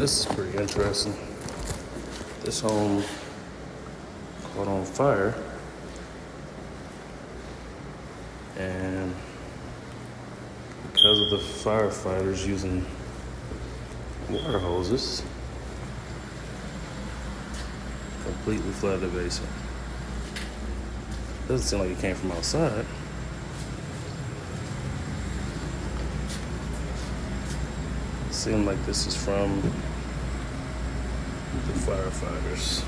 This is pretty interesting. This home caught on fire, and because of the firefighters using water hoses, completely flooded the basement. Doesn't seem like it came from outside. Seems like this is from the firefighters.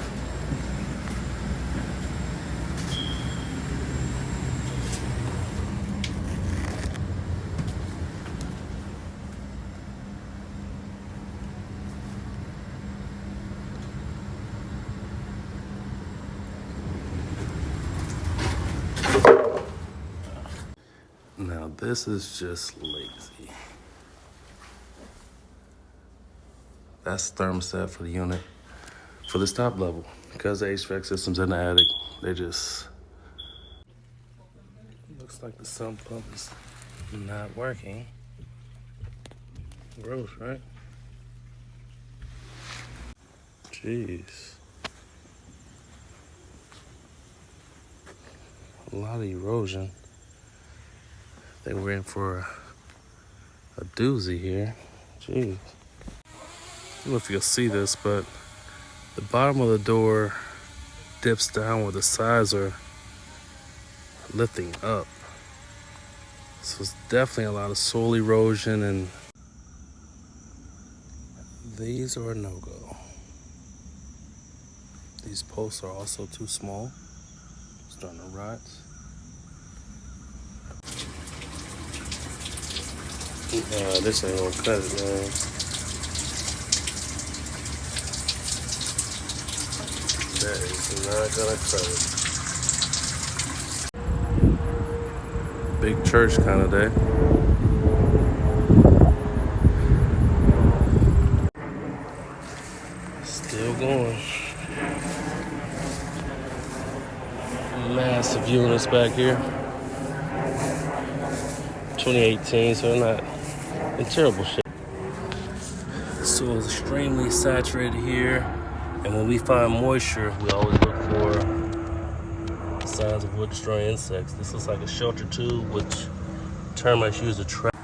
Now this is just lazy. That's the thermostat for the unit, for this top level. Because the HVAC system's in the attic, they just, looks like the sump pump is not working. Gross, right? Jeez. A lot of erosion. They were in for a doozy here. Jeez. I don't know if you'll see this, but the bottom of the door dips down where the sides are lifting up. So it's definitely a lot of soil erosion, and these are a no-go. These posts are also too small. Starting to rot. This ain't gonna cut it, man. That is not gonna cut it. Big church kind of day. Still going. Massive units back here. 2018, so they're not in terrible shape. So it's extremely saturated here, and when we find moisture, we always look for signs of wood destroying insects. This looks like a shelter tube, which termites use to trap